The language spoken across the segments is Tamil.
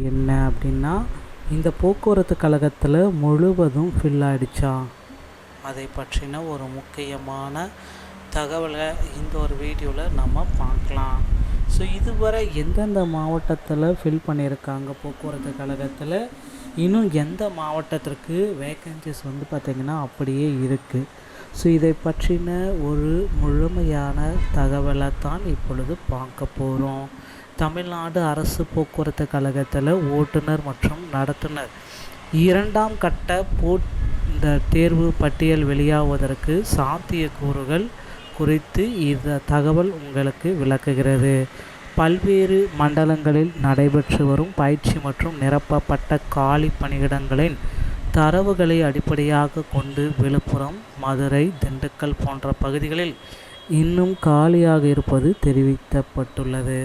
என்ன அப்படின்னா, இந்த போக்குவரத்து கழகத்தில் முழுவதும் ஃபில் ஆகிடுச்சா, அதை பற்றின ஒரு முக்கியமான தகவலை இந்த ஒரு வீடியோவில் நம்ம பார்க்கலாம். ஸோ இதுவரை எந்தெந்த மாவட்டத்தில் ஃபில் பண்ணியிருக்காங்க போக்குவரத்து கழகத்தில், இன்னும் எந்த மாவட்டத்திற்கு வேக்கன்சிஸ் பார்த்திங்கன்னா அப்படியே இருக்குது. ஸோ இதை பற்றின ஒரு முழுமையான தகவலை தான் இப்பொழுது பார்க்க போகிறோம். தமிழ்நாடு அரசு போக்குவரத்து கழகத்தில் ஓட்டுநர் மற்றும் நடத்துனர் 2ஆம் கட்ட இந்த தேர்வு பட்டியல் வெளியாவதற்கு சாத்தியக்கூறுகள் குறித்து இந்த தகவல் உங்களுக்கு விளக்குகிறது. பல்வேறு மண்டலங்களில் நடைபெற்று வரும் பயிற்சி மற்றும் நிரப்பப்பட்ட காலி பணியிடங்களின் தரவுகளை அடிப்படையாக கொண்டு விழுப்புரம், மதுரை, திண்டுக்கல் போன்ற பகுதிகளில் இன்னும் காலியாக இருப்பது தெரிவிக்கப்பட்டுள்ளது.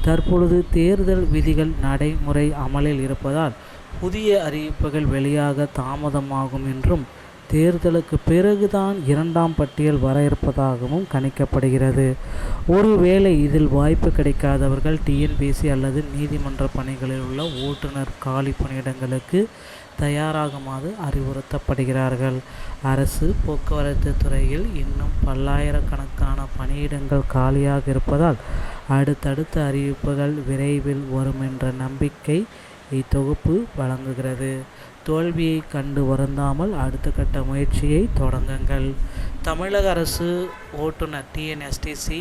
தற்பொழுது தேர்தல் விதிகள் நடைமுறை அமலில் இருப்பதால் புதிய அறிவிப்புகள் வெளியாக தாமதமாகும் என்றும், தேர்தலுக்கு பிறகுதான் 2ஆம் பட்டியல் வர இருப்பதாகவும் கணிக்கப்படுகிறது. ஒருவேளை இதில் வாய்ப்பு கிடைக்காதவர்கள் டிஎன்பிஎஸ்சி அல்லது நீதிமன்ற பணிகளில் உள்ள ஓட்டுநர் காலி பணியிடங்களுக்கு தயாராகுமாறு அறிவுறுத்தப்படுகிறார்கள். அரசு போக்குவரத்து துறையில் இன்னும் பல்லாயிரக்கணக்கான பணியிடங்கள் காலியாக இருப்பதால் அடுத்தடுத்த அறிவிப்புகள் விரைவில் வரும் என்ற நம்பிக்கை இத்தொகுப்பு வழங்குகிறது. தோல்வியை கண்டு வருந்தாமல் அடுத்த கட்ட முயற்சியை தொடங்குங்கள். தமிழக அரசு ஓட்டுநர் டிஎன்எஸ்டிசி,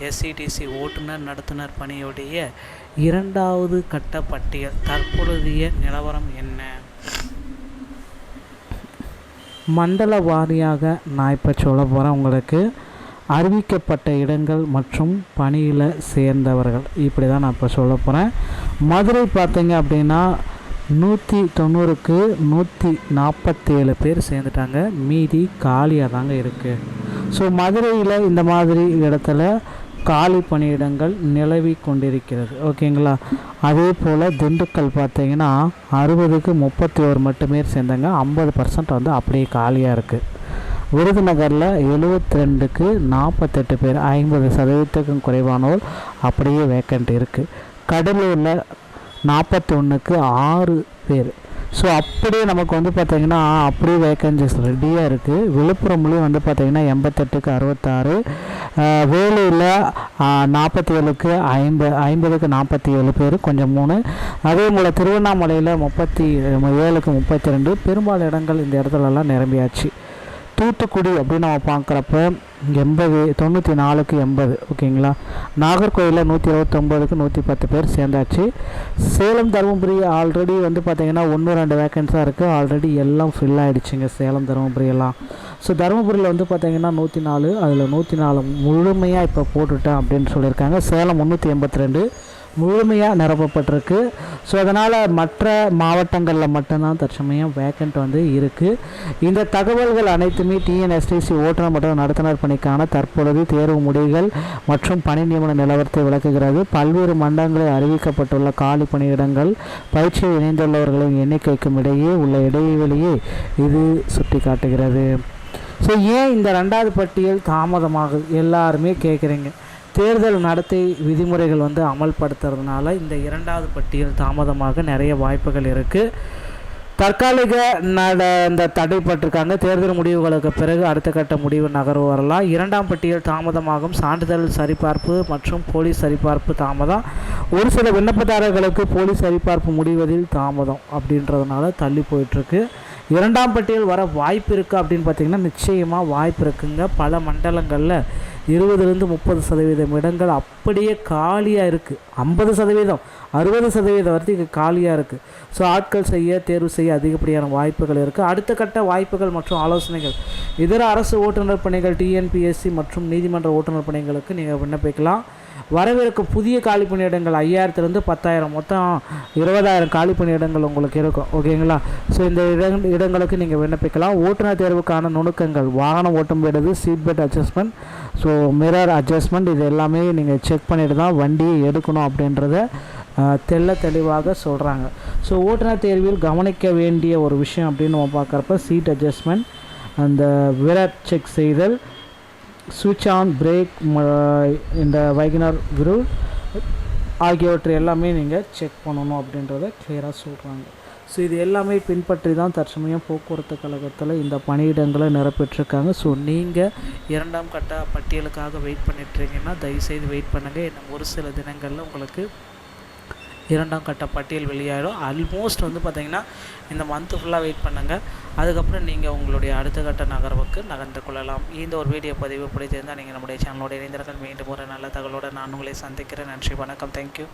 எஸ்சிடிசி ஓட்டுநர் நடத்துனர் பணியுடைய 2வது கட்ட பட்டியல் தற்பொழுதைய நிலவரம் என்ன? மண்டல வாரியாக நான் இப்போ சொல்ல போகிறேன். உங்களுக்கு அறிவிக்கப்பட்ட இடங்கள் மற்றும் பணியில் சேர்ந்தவர்கள் இப்படி தான் நான் இப்போ சொல்ல போகிறேன். மதுரை பார்த்தீங்க அப்படின்னா 190க்கு 147 பேர் சேர்ந்துட்டாங்க. மீதி காலியாக தாங்க இருக்குது. ஸோ மதுரையில் இந்த மாதிரி இடத்துல காலி பணியிடங்கள் நிலவி கொண்டிருக்கிறது. ஓகேங்களா. அதே போல் திண்டுக்கல் பார்த்தீங்கன்னா 60க்கு 31 மட்டுமே சேர்ந்தாங்க. 50% அப்படியே காலியாக இருக்குது. விருதுநகரில் 72க்கு 48 பேர், 50%க்கும் குறைவானோர் அப்படியே வேக்கண்ட் இருக்குது. கடலூரில் 41க்கு 6 பேர். ஸோ அப்படியே நமக்கு பார்த்திங்கன்னா அப்படியே வேக்கன்சிஸ் ரெடியாக இருக்குது. விழுப்புரம்லேயும் பார்த்திங்கன்னா 88க்கு 66, வேலூரில் 47க்கு 50க்கு 47 பேர், கொஞ்சம் 3. அதே போல் திருவண்ணாமலையில் 37க்கு 32. பெரும்பாலும் இடங்கள் இந்த இடத்துலலாம் நிரம்பியாச்சு. தூத்துக்குடி அப்படின்னு நம்ம பார்க்குறப்ப 94க்கு 80. ஓகேங்களா. நாகர்கோயிலில் 129க்கு 110 பேர் சேர்ந்தாச்சு. சேலம், தருமபுரி ஆல்ரெடி பார்த்திங்கன்னா 1-2 வேக்கன்ஸாக இருக்குது. ஆல்ரெடி எல்லாம் ஃபில் ஆகிடுச்சிங்க சேலம், தருமபுரி எல்லாம். ஸோ தருமபுரியில் பார்த்திங்கன்னா 104, அதில் 104 முழுமையாக இப்போ போட்டுட்டேன் அப்படின்னு சொல்லியிருக்காங்க. சேலம் 382 முழுமையாக நிரப்பப்பட்டிருக்கு. ஸோ அதனால் மற்ற மாவட்டங்களில் மட்டும்தான் தற்சமயம் வேக்கண்ட் இருக்குது. இந்த தகவல்கள் அனைத்துமே டிஎன்எஸ்டிசி ஓட்டுநர் மற்றும் நடத்துனர் பணிக்கான தற்பொழுது தேர்வு முடிவுகள் மற்றும் பணி நியமன நிலவரத்தை விளக்குகிறது. பல்வேறு மண்டலங்களில் அறிவிக்கப்பட்டுள்ள காலி பணியிடங்கள், பயிற்சியில் இணைந்துள்ளவர்களின் எண்ணிக்கைக்கும் இடையே உள்ள இடைவெளியை இது சுட்டி காட்டுகிறது. ஸோ ஏன் இந்த 2வது பட்டியல் தாமதமாகுது எல்லாருமே கேட்குறீங்க. தேர்தல் நடத்தை விதிமுறைகள் அமல்படுத்துறதுனால இந்த 2வது பட்டியல் தாமதமாக நிறைய வாய்ப்புகள் இருக்குது. தற்காலிக இந்த தடைப்பட்டிருக்காங்க. தேர்தல் முடிவுகளுக்கு பிறகு அடுத்த கட்ட முடிவு நகர்வு வரலாம். 2ஆம் பட்டியல் தாமதமாகும். சான்றிதழ் சரிபார்ப்பு மற்றும் போலீஸ் சரிபார்ப்பு தாமதம். ஒரு சில விண்ணப்பதாரர்களுக்கு போலீஸ் சரிபார்ப்பு முடிவதில் தாமதம் அப்படின்றதுனால தள்ளி போயிட்டுருக்கு. 2ஆம் பட்டியல் வர வாய்ப்பு இருக்குது அப்படின்னு பார்த்திங்கன்னா நிச்சயமாக வாய்ப்பு இருக்குங்க. பல மண்டலங்களில் 20-30% இடங்கள் அப்படியே காலியாக இருக்குது. 50%, 60% வரைக்கும் காலியாக இருக்குது. ஸோ ஆட்கள் தேர்வு செய்ய அதிகப்படியான வாய்ப்புகள் இருக்குது. அடுத்த கட்ட வாய்ப்புகள் மற்றும் ஆலோசனைகள் இதர அரசு ஓட்டுநர் பணிகள், டிஎன்பிஎஸ்சி மற்றும் நீதிமன்ற ஓட்டுநர் பணிகளுக்கு நீங்கள் விண்ணப்பிக்கலாம். வரவிருக்கும் புதிய காலி பணியிடங்கள் 5000லேருந்து 10,000, மொத்தம் 20,000 காலி பணியிடங்கள் உங்களுக்கு இருக்கும். ஓகேங்களா. ஸோ இந்த இடங்களுக்கு நீங்கள் விண்ணப்பிக்கலாம். ஓட்டுநர் தேர்வுக்கான நுணுக்கங்கள்: வாகனம் ஓட்டும் விடுது, seat belt adjustment, so mirror adjustment, இது எல்லாமே நீங்கள் செக் பண்ணிட்டு தான் வண்டியை எடுக்கணும் அப்படின்றத தெளிவாக சொல்கிறாங்க. ஸோ ஓட்டுநர் தேர்வில் கவனிக்க வேண்டிய ஒரு விஷயம் அப்படின்னு நம்ம பார்க்குறப்ப சீட் அட்ஜஸ்ட்மெண்ட், அந்த மிரர் செக் செய்தல், சுவிட்ச் ஆன் பிரேக் இந்த வைகனர் விரூல், ஆகியவற்றை எல்லாமே நீங்கள் செக் பண்ணணும் அப்படின்றத கிளியராக சொல்கிறாங்க. ஸோ இது எல்லாமே பின்பற்றி தான் தற்சமயம் போக்குவரத்து கழகத்தில் இந்த பணியிடங்களை நிரப்பிட்டுருக்காங்க. ஸோ நீங்கள் 2ஆம் கட்ட பட்டியலுக்காக வெயிட் பண்ணிட்டுருக்கீங்கன்னா தயவுசெய்து வெயிட் பண்ணுங்கள். இன்னும் ஒரு சில தினங்களில் உங்களுக்கு 2ஆம் கட்ட பட்டியல் வெளியாகிடும். ஆல்மோஸ்ட் வந்து பார்த்திங்கன்னா இந்த மந்த்து ஃபுல்லாக வெயிட் பண்ணுங்கள். அதுக்கப்புறம் நீங்கள் உங்களுடைய அடுத்த கட்ட நகர்வுக்கு நகர்ந்து கொள்ளலாம். இந்த ஒரு வீடியோ பதிவு பிடிச்சிருந்தால் நீங்கள் நம்முடைய சேனலோட இணைந்திருங்கள். மீண்டும் ஒரு நல்ல தகவலோடு நான் உங்களை சந்திக்கிறேன். நன்றி, வணக்கம், தேங்க்யூ.